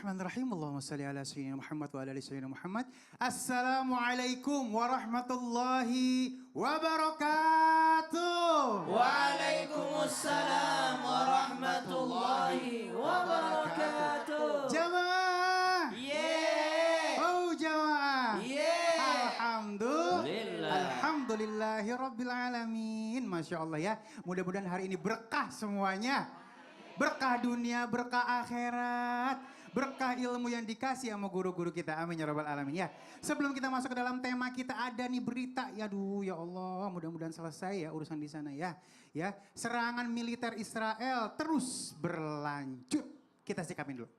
Bismillahirrahmanirrahim. Allahumma salli ala sayyidina Muhammad wa ala ali sayyidina Muhammad. Assalamualaikum warahmatullahi wabarakatuh. Waalaikumsalam warahmatullahi wabarakatuh. Jamaah. Yeay. Oh jamaah. Yeay. Alhamdulillahi rabbil alamin. Masya Allah ya. Mudah-mudahan hari ini berkah semuanya. Berkah dunia, berkah akhirat, berkah ilmu yang dikasih sama guru-guru kita. Amin ya rabbal alamin ya. Sebelum kita masuk ke dalam tema kita ada nih berita. Ya aduh ya Allah, mudah-mudahan selesai ya urusan di sana ya. Ya, serangan militer Israel terus berlanjut. Kita sikapin dulu.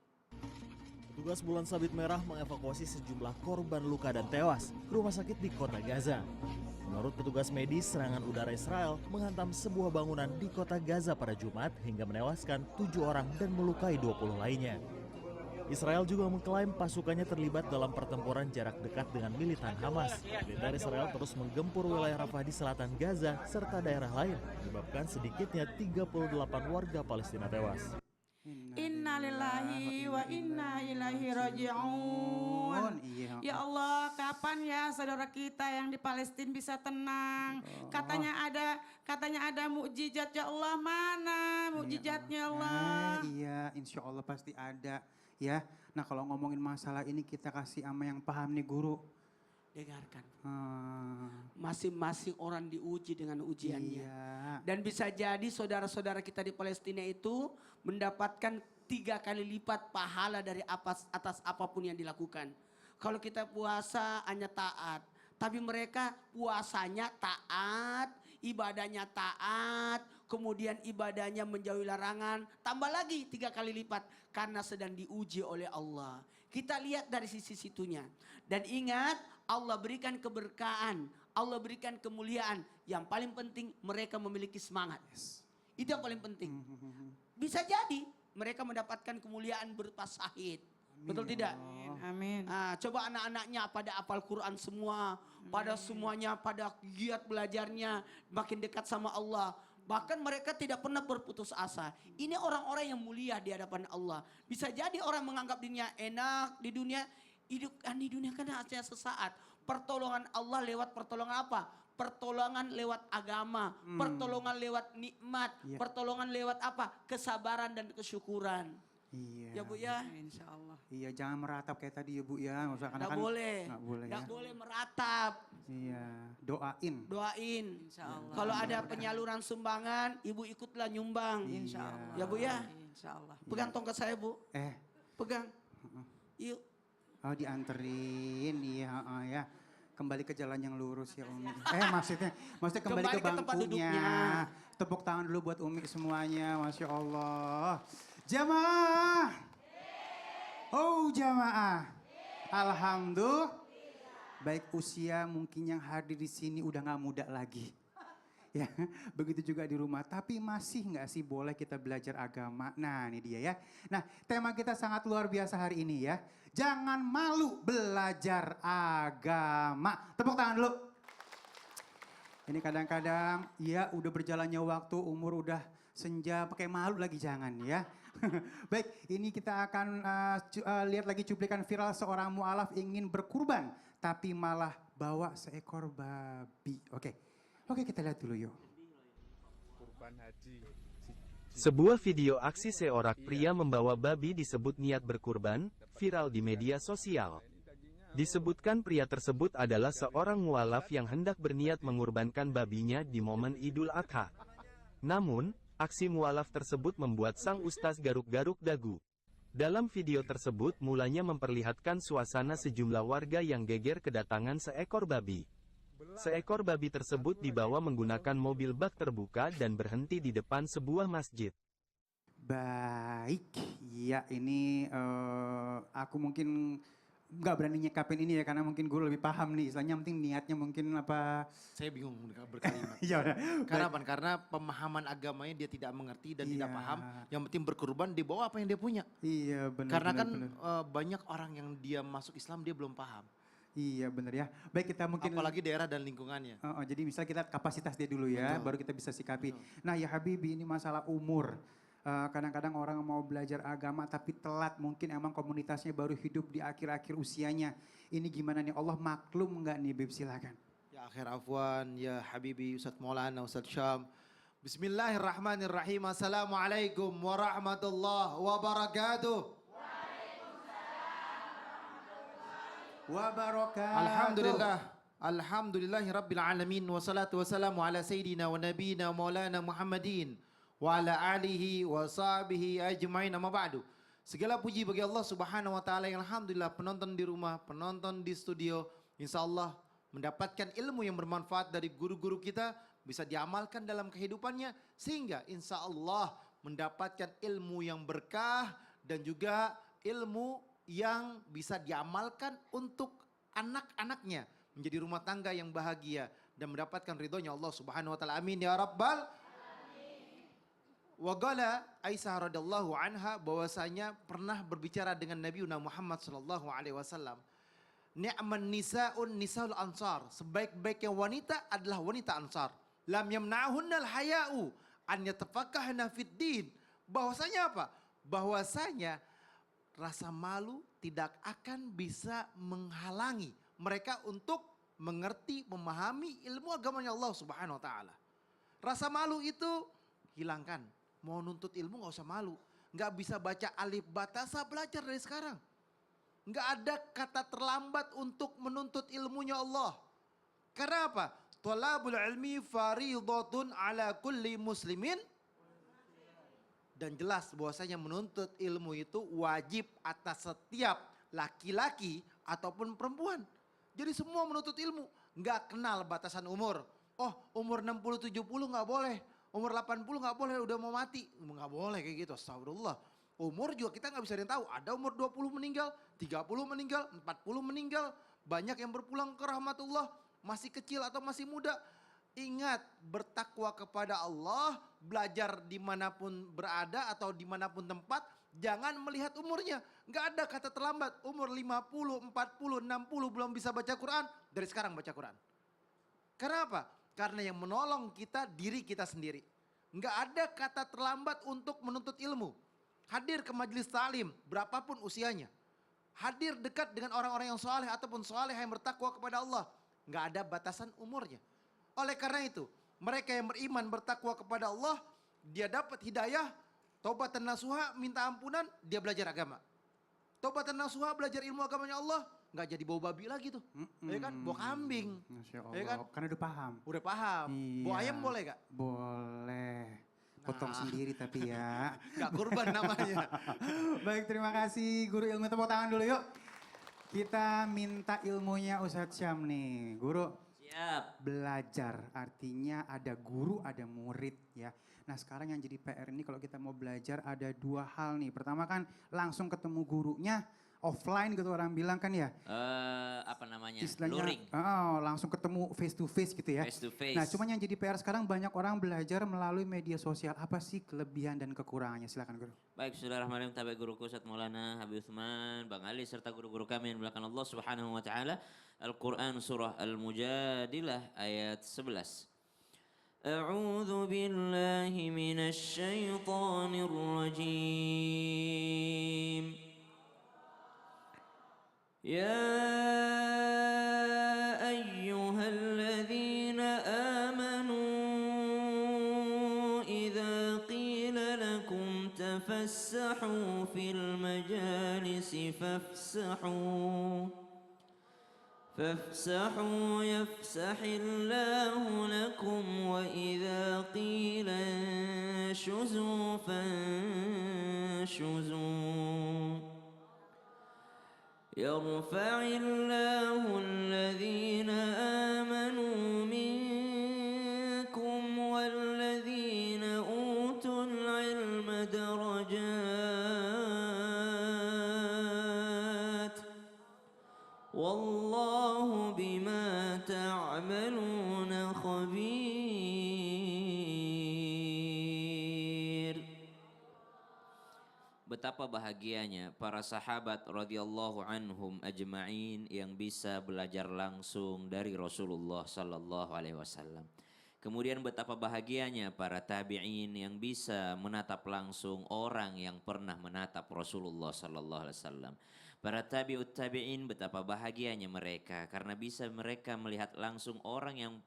Petugas Bulan Sabit Merah mengevakuasi sejumlah korban luka dan tewas ke rumah sakit di kota Gaza. Menurut petugas medis, serangan udara Israel menghantam sebuah bangunan di kota Gaza pada Jumat hingga menewaskan 7 orang dan melukai 20 lainnya. Israel juga mengklaim pasukannya terlibat dalam pertempuran jarak dekat dengan militan Hamas. Militer Israel terus menggempur wilayah Rafah di selatan Gaza serta daerah lain, menyebabkan sedikitnya 38 warga Palestina tewas. Innalillahi wa inna ilaihi raji'un. Ya Allah, kapan ya saudara kita yang di Palestina bisa tenang? Katanya ada mukjizat ya Allah, mana mukjizatnya Allah? Iya, insya Allah pasti ada ya. Nah kalau ngomongin masalah ini kita kasih ama yang paham nih guru. Dengarkan, masing-masing orang diuji dengan ujiannya. Iya. Dan bisa jadi saudara-saudara kita di Palestina itu mendapatkan 3 kali lipat pahala dari atas apapun yang dilakukan. Kalau kita puasa hanya taat, tapi mereka puasanya taat, ibadahnya taat, kemudian ibadahnya menjauhi larangan, tambah lagi 3 kali lipat karena sedang diuji oleh Allah. Kita lihat dari sisi situnya. Dan ingat, Allah berikan keberkahan, Allah berikan kemuliaan. Yang paling penting mereka memiliki semangat. Itu yang paling penting. Bisa jadi mereka mendapatkan kemuliaan berupa syahid. Betul tidak? Amin. Nah, coba anak-anaknya pada hafal Quran semua, pada semuanya pada giat belajarnya, makin dekat sama Allah. Bahkan mereka tidak pernah berputus asa. Ini orang-orang yang mulia di hadapan Allah. Bisa jadi orang menganggap dirinya enak di dunia, hidup di dunia kan hanya sesaat. Pertolongan Allah lewat pertolongan apa? Pertolongan lewat agama, pertolongan lewat nikmat, pertolongan lewat apa? Kesabaran dan kesyukuran. Iya. Ya Bu ya. Insya Allah. Iya, jangan meratap kayak tadi ya Bu ya. Nggak boleh. Nggak boleh Nggak ya. boleh meratap. Iya, doain. Doain. Insya Allah. Kalau ada penyaluran sumbangan, Ibu ikutlah nyumbang. Insya Allah. Ya Bu ya. Insya Allah. Pegang tongkat saya Bu. Pegang. Yuk. Oh dianterin, iya ya. Kembali ke jalan yang lurus ya Umi. Maksudnya kembali ke tempat bangkunya. duduknya. Tepuk tangan dulu buat Umi semuanya, Masya Allah. Jamaah. Oh jamaah. Alhamdulillah. Baik usia mungkin yang hadir di sini udah gak muda lagi. Ya, begitu juga di rumah. Tapi masih nggak sih boleh kita belajar agama? Nah ini dia ya. Nah tema kita sangat luar biasa hari ini ya. Jangan malu belajar agama. Tepuk tangan dulu. Ini kadang-kadang ya udah berjalannya waktu, umur udah senja, pakai malu lagi jangan ya. Baik, ini kita akan lihat lagi cuplikan viral seorang mu'alaf ingin berkurban. Tapi malah bawa seekor babi. Oke, kita lihat dulu yuk. Sebuah video aksi seorang pria membawa babi disebut niat berkurban, viral di media sosial. Disebutkan pria tersebut adalah seorang mualaf yang hendak berniat mengorbankan babinya di momen Idul Adha. Namun, aksi mualaf tersebut membuat sang ustaz garuk-garuk dagu. Dalam video tersebut mulanya memperlihatkan suasana sejumlah warga yang geger kedatangan seekor babi. Seekor babi tersebut dibawa menggunakan mobil bak terbuka dan berhenti di depan sebuah masjid. Baik, ya ini aku mungkin nggak berani nyekapin ini ya karena mungkin gue lebih paham nih. Istilahnya penting niatnya mungkin apa. Saya bingung berkalimat. Ya udah. Karena apa? Karena pemahaman agamanya dia tidak mengerti dan tidak paham. Yang penting berkorban dia bawa apa yang dia punya. Iya benar. Karena kan banyak orang yang dia masuk Islam dia belum paham. Iya benar ya. Baik kita mungkin. Apalagi daerah dan lingkungannya. Jadi misalnya kita kapasitas dia dulu ya, baru kita bisa sikapi. Nah ya Habibi ini masalah umur. kadang-kadang orang mau belajar agama tapi telat, mungkin emang komunitasnya baru hidup di akhir-akhir usianya. Ini gimana nih, Allah maklum nggak nih Bib, silakan. Ya akhir afwan, ya Habibi Ustadz Maulana, Ustadz Syam. Bismillahirrahmanirrahim. Assalamualaikum warahmatullahi wabarakatuh. Wabarakatuh. Alhamdulillah. Alhamdulillahi Rabbil Alamin. Wassalatu wassalamu ala Sayyidina wa Nabina Maulana Muhammadin. Wa ala alihi wa sahbihi ajma'in, amma ba'du. Segala puji bagi Allah Subhanahu wa taala yang alhamdulillah penonton di rumah, penonton di studio, insyaallah mendapatkan ilmu yang bermanfaat dari guru-guru kita, bisa diamalkan dalam kehidupannya sehingga insyaallah mendapatkan ilmu yang berkah dan juga ilmu yang bisa diamalkan untuk anak-anaknya menjadi rumah tangga yang bahagia dan mendapatkan ridhonya Allah Subhanahu wa taala. Amin ya rabbal. Wa qala Aisyah radhiyallahu anha bahwasanya pernah berbicara dengan Nabi Muhammad sallallahu alaihi wasallam. Ni'man nisaun nisaul ansar. Sebaik-baiknya wanita adalah wanita ansar. Lam yamna'hunnal haya'u an yatafaqqahna fid din. Bahwasanya apa? Bahwasanya rasa malu tidak akan bisa menghalangi mereka untuk mengerti, memahami ilmu agamanya Allah Subhanahu wa taala. Rasa malu itu hilangkan. Mau nuntut ilmu gak usah malu. Gak bisa baca alif batasa, belajar dari sekarang. Gak ada kata terlambat untuk menuntut ilmunya Allah. Karena apa? Thalabul ilmi faridhatun ala kulli muslimin. Dan jelas bahwasanya menuntut ilmu itu wajib atas setiap laki-laki ataupun perempuan. Jadi semua menuntut ilmu. Gak kenal batasan umur. Oh umur 60-70 gak boleh. Umur 80 gak boleh, udah mau mati. Gak boleh kayak gitu, astagfirullah. Umur juga kita gak bisa ada yang tahu. Ada umur 20 meninggal, 30 meninggal, 40 meninggal. Banyak yang berpulang ke rahmatullah, masih kecil atau masih muda. Ingat, bertakwa kepada Allah, belajar dimanapun berada atau dimanapun tempat. Jangan melihat umurnya. Gak ada kata terlambat. Umur 50, 40, 60 belum bisa baca Quran. Dari sekarang baca Quran. Karena apa? Karena yang menolong kita diri kita sendiri. Enggak ada kata terlambat untuk menuntut ilmu. Hadir ke majelis talim berapapun usianya. Hadir dekat dengan orang-orang yang soleh ataupun soleh yang bertakwa kepada Allah. Enggak ada batasan umurnya. Oleh karena itu mereka yang beriman bertakwa kepada Allah, dia dapat hidayah, taubatan nasuha, minta ampunan, dia belajar agama. Taubatan nasuha, belajar ilmu agamanya Allah, nggak jadi bau babi lagi tuh, ya kan? Bau kambing, Masya Allah, ya kan? karena udah paham. Udah paham. Bau Iya. ayam boleh gak? Boleh. Potong Nah. sendiri tapi ya. Gak kurban namanya. Baik, terima kasih Guru Ilmu. Tepuk tangan dulu yuk. Kita minta ilmunya Ustadz Syam nih. Guru, Siap. belajar artinya ada guru, ada murid ya. Nah sekarang yang jadi PR ini kalau kita mau belajar ada dua hal nih. Pertama kan langsung ketemu gurunya, offline gitu orang bilang kan ya. Apa namanya? Istilahnya Luring. langsung ketemu face to face gitu ya. Face to face. Nah cuman yang jadi PR sekarang banyak orang belajar melalui media sosial. Apa sih kelebihan dan kekurangannya? Silakan Guru. Baik, Bismillahirrahmanirrahim. Tabi guruku Ustadz Maulana Habib Utsman, Bang Ali serta guru-guru kami yang dimuliakan Allah Subhanahu wa taala. Al-Qur'an surah Al-Mujadilah ayat 11. A'udzu billahi minasy syaithanir rajim. يا أيها الذين آمنوا إذا قيل لكم تفسحوا في المجالس فافسحوا يفسح الله لكم وإذا قيل انشزوا فانشزوا يرفع الله الذين آمنوا منكم والذين أوتوا العلم درجات والله بما تعملون خبير. Betapa bahagianya para sahabat radhiyallahu anhum ajma'in yang bisa belajar langsung dari Rasulullah sallallahu alaihi wasallam. Kemudian betapa bahagianya para tabi'in yang bisa menatap langsung orang yang pernah menatap Rasulullah sallallahu alaihi wasallam. Para tabi'ut tabi'in betapa bahagianya mereka karena bisa mereka melihat langsung orang yang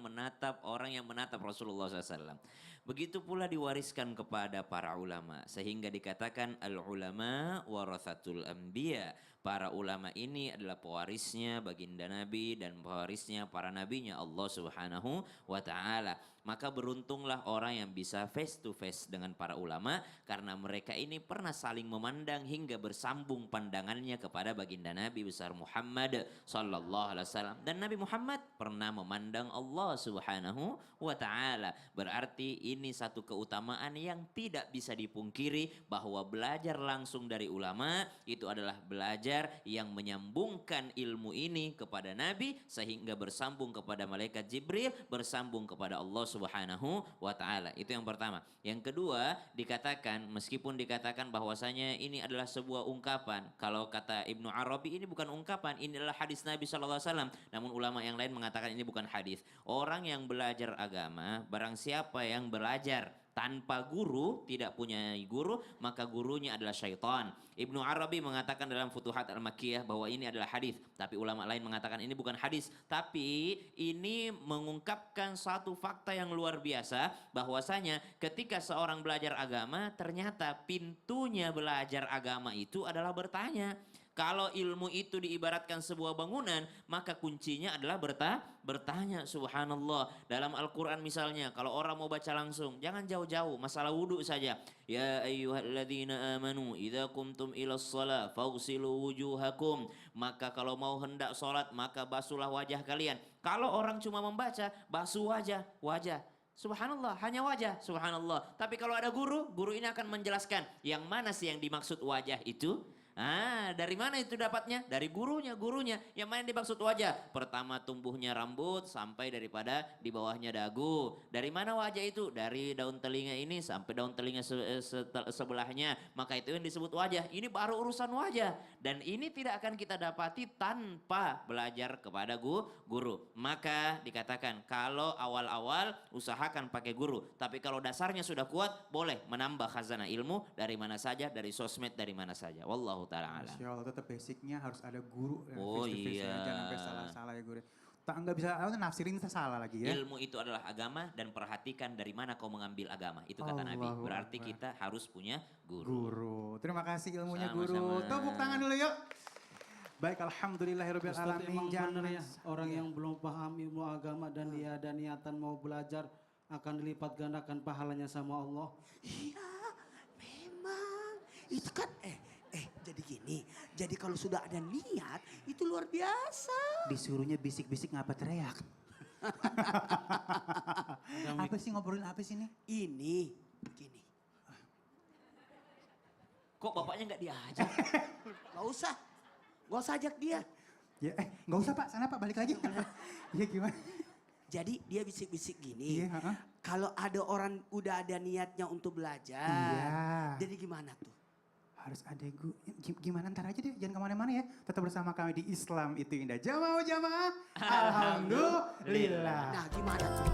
menatap Rasulullah SAW. Begitu pula diwariskan kepada para ulama sehingga dikatakan al-ulama warathatul anbiya. Para ulama ini adalah pewarisnya baginda Nabi dan pewarisnya para nabinya Allah Subhanahu wa taala. Maka beruntunglah orang yang bisa face to face dengan para ulama karena mereka ini pernah saling memandang hingga bersambung pandangannya kepada baginda Nabi besar Muhammad sallallahu alaihi wasallam, dan Nabi Muhammad pernah memandang Allah Subhanahu wa taala. Berarti ini satu keutamaan yang tidak bisa dipungkiri bahwa belajar langsung dari ulama itu adalah belajar yang menyambungkan ilmu ini kepada Nabi sehingga bersambung kepada malaikat Jibril, bersambung kepada Allah Subhanahu wa taala. Itu yang pertama. Yang kedua, meskipun dikatakan bahwasanya ini adalah sebuah ungkapan. Kalau kata Ibnu Arabi ini bukan ungkapan, ini adalah hadis Nabi sallallahu alaihi wasallam. Namun ulama yang lain mengatakan ini bukan hadis. Orang yang belajar agama, barang siapa yang belajar tanpa guru, tidak punya guru, maka gurunya adalah syaitan. Ibnu Arabi mengatakan dalam Futuhat Al-Makkiyah bahwa ini adalah hadis, tapi ulama lain mengatakan ini bukan hadis, tapi ini mengungkapkan satu fakta yang luar biasa bahwasanya ketika seorang belajar agama ternyata pintunya belajar agama itu adalah bertanya. Kalau ilmu itu diibaratkan sebuah bangunan, maka kuncinya adalah bertanya. Subhanallah. Dalam Al-Quran misalnya, kalau orang mau baca langsung, jangan jauh-jauh, masalah wudhu saja. Ya ayyuhalladzina amanu, idza kumtum ilas shalah, faghsilu wujuhakum. Maka kalau mau hendak sholat, maka basuhlah wajah kalian. Kalau orang cuma membaca, basuh wajah. Subhanallah, hanya wajah, subhanallah. Tapi kalau ada guru ini akan menjelaskan yang mana sih yang dimaksud wajah itu. Dari mana itu dapatnya? Dari gurunya. Yang mana dimaksud wajah? Pertama tumbuhnya rambut sampai daripada di bawahnya dagu. Dari mana wajah itu? Dari daun telinga ini sampai daun telinga sebelahnya. Maka itu yang disebut wajah. Ini baru urusan wajah. Dan ini tidak akan kita dapati tanpa belajar kepada guru. Maka dikatakan kalau awal-awal usahakan pakai guru. Tapi kalau dasarnya sudah kuat, boleh menambah khazanah ilmu dari mana saja, dari sosmed, dari mana saja. Wallahu ta'ala alam. Masya Allah, tetap basicnya harus ada guru. Oh face-to-face-nya. iya. Jangan sampai salah-salah ya guru. Tak nggak bisa nafsirin salah lagi ya. Ilmu itu adalah agama dan perhatikan dari mana kau mengambil agama. Itu kata Nabi. Allahu Berarti Akbar. kita harus punya guru. Guru. Terima kasih ilmunya Sama-sama. guru. Tepuk tangan dulu yuk. Baik, alhamdulillahirabbil Ustaz, alamin. emang benar ya, orang Iya. yang belum paham ilmu agama dan dia ada niatan mau belajar akan dilipat gandakan pahalanya sama Allah. Iya, memang. Itu kan jadi gini. Jadi kalau sudah ada niat itu luar biasa. Disuruhnya bisik-bisik ngapa teriak? Apa sih ngobrolin apa sih ini? Ini begini. Kok bapaknya nggak diajak? Gak usah ajak dia. Ya, nggak usah Pak, sana Pak, balik lagi. Iya gimana? Jadi dia bisik-bisik gini. Iya, heeh. Kalau ada orang udah ada niatnya untuk belajar. Iya. Jadi gimana tuh? Harus ada gimana, ntar aja deh, jangan kemana-mana ya. Tetap bersama kami di Islam Itu Indah. Jamaah. Alhamdulillah. Nah gimana tuh?